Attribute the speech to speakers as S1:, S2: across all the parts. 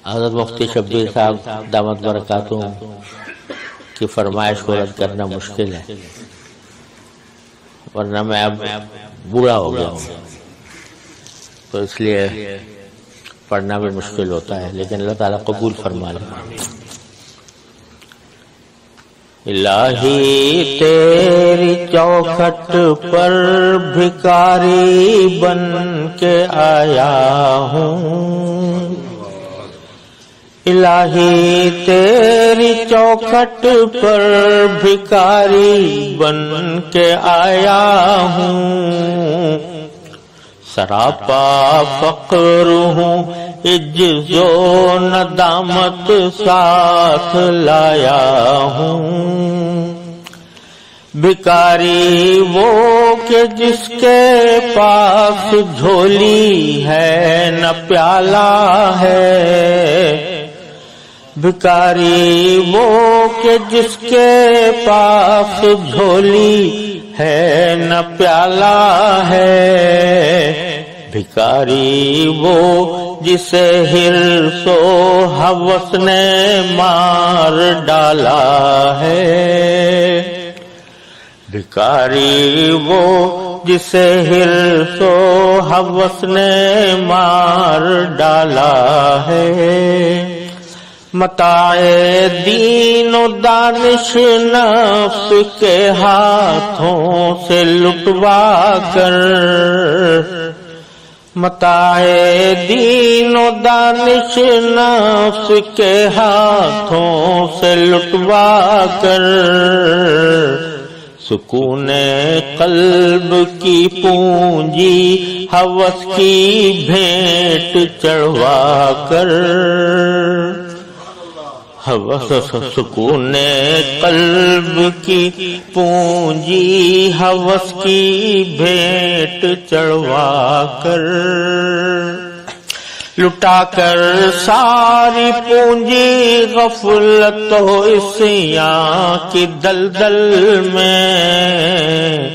S1: حضرت مفتی شبیر صاحب دامت برکاتہم کی فرمائش کو رد کرنا مشکل ہے، ورنہ میں اب بوڑھا ہو گیا ہوں تو اس لیے پڑھنا بھی مشکل ہوتا ہے، لیکن اللہ تعالیٰ قبول فرما لے۔ الہی تیری چوکھٹ پر بھکاری بن کے آیا ہوں، الہی تیری چوکھٹ پر بھکاری بن کے آیا ہوں، سراپا فقر ہوں عجز و ندامت ساتھ لایا ہوں، بھکاری وہ کہ جس کے پاس جھولی ہے نہ پیالہ ہے، بھکاری وہ کہ جس کے پاس جھولی ہے نہ پیالہ ہے، بھکاری وہ جسے حرص و ہوس نے مار ڈالا ہے، بھکاری وہ جسے حرص و ہوس نے مار ڈالا ہے، متاع دین و دانش نفس کے ہاتھوں سے لٹوا کر، متاع دین و دانش نفس کے ہاتھوں سے لٹوا کر، سکون قلب کی پونجی ہوس کی بھیٹ چڑھوا کر، سکون قلب کی پونجی ہوس کی بھیٹ چڑھوا کر، لٹا کر ساری پونجی غفلت و عصیاں کی دلدل میں،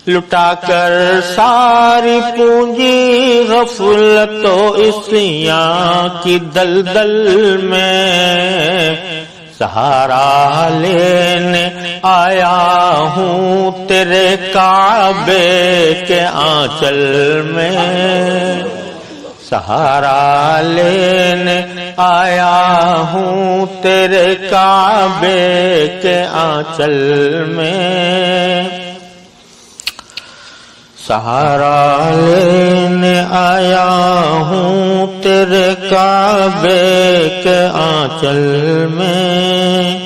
S1: لٹا کر ساری پونجی غفلت و عصیاں کی دلدل میں، سہارا لینے آیا ہوں تیرے کعبے کے آنچل میں، سہارا لینے آیا ہوں تیرے کعبے کے آنچل میں، سہارا لینے آیا ہوں تیرے کعبے کے آنچل میں،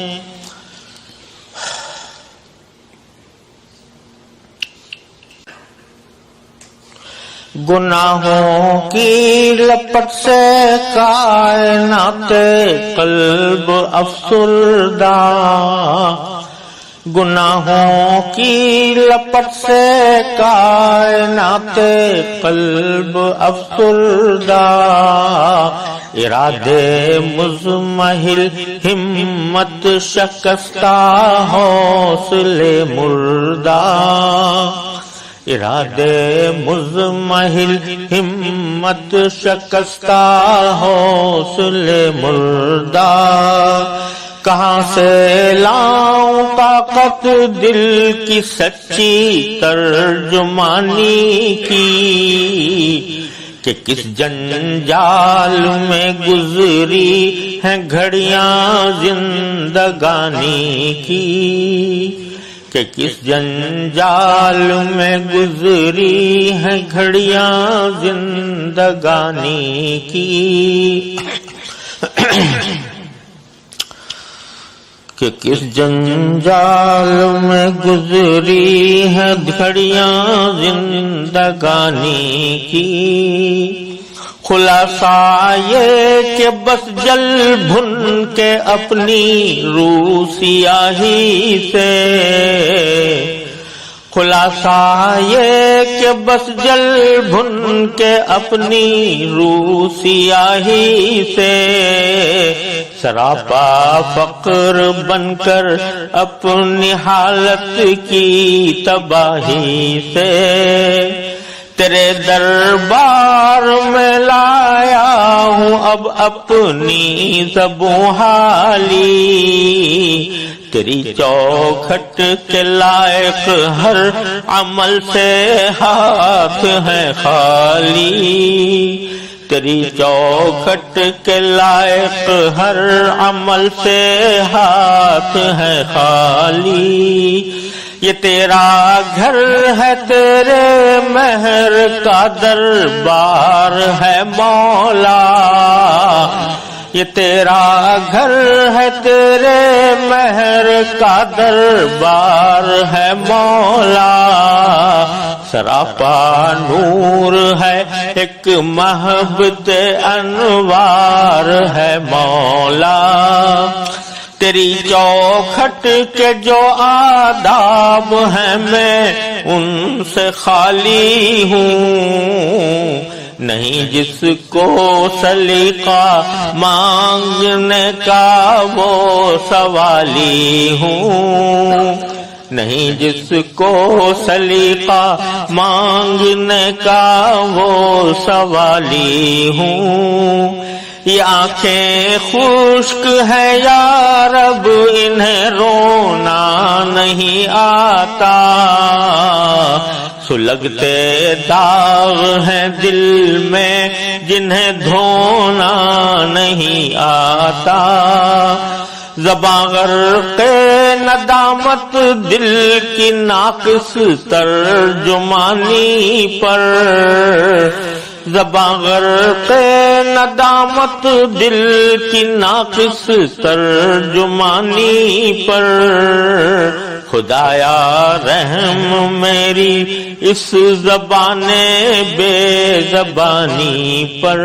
S1: گناہوں کی لپٹ سے کائنات قلب افسردہ، گناہوں کی لپٹ سے کائنات قلب افسردہ، ارادے مزمحل ہمت شکستہ حوصلے مردہ، ارادے مزمحل ہمت شکستہ حوصلے مردہ، کہاں سے لاؤں طاقت دل کی سچی ترجمانی کی، کہ کس جنجال میں گزری ہیں گھڑیاں زندگانی کی، کہ کس جنجال میں گزری ہیں گھڑیاں زندگانی کی، کہ کس جنجال میں گزری ہیں گھڑیاں زندگانی کی، خلاصہ یہ کہ بس جل بھن کے اپنی روح سیاہی سے، خلاصہ یہ کہ بس جل بھن کے اپنی روح سیاہی سے، سراپا فقر بن کر اپنی حالت کی تباہی سے، تیرے دربار میں لایا ہوں اب اپنی زبوں حالی، تیری چوکھٹ کے لائق ہر عمل سے ہاتھ ہے خالی، تیری چوکھٹ کے لائق ہر عمل سے ہاتھ ہے خالی، یہ تیرا گھر ہے تیرے مہر کا دربار ہے مولا، یہ تیرا گھر ہے تیرے مہر کا دربار ہے مولا، سراپا نور ہے ایک محبت انوار ہے مولا، تیری چوکھٹ کے جو آداب ہیں میں ان سے خالی ہوں، نہیں جس کو سلیقہ مانگنے کا وہ سوالی ہوں، نہیں جس کو سلیقہ مانگنے کا وہ سوالی ہوں، یہ آنکھیں خشک ہے یا رب انہیں رونا نہیں آتا، سلگتے داغ ہیں دل میں جنہیں دھونا نہیں آتا، زباں غرق ندامت دل کی ناقص ترجمانی پر، زباں غرق ندامت دل کی ناقص ترجمانی پر، خدایا رحم میری اس زبان بے زبانی پر۔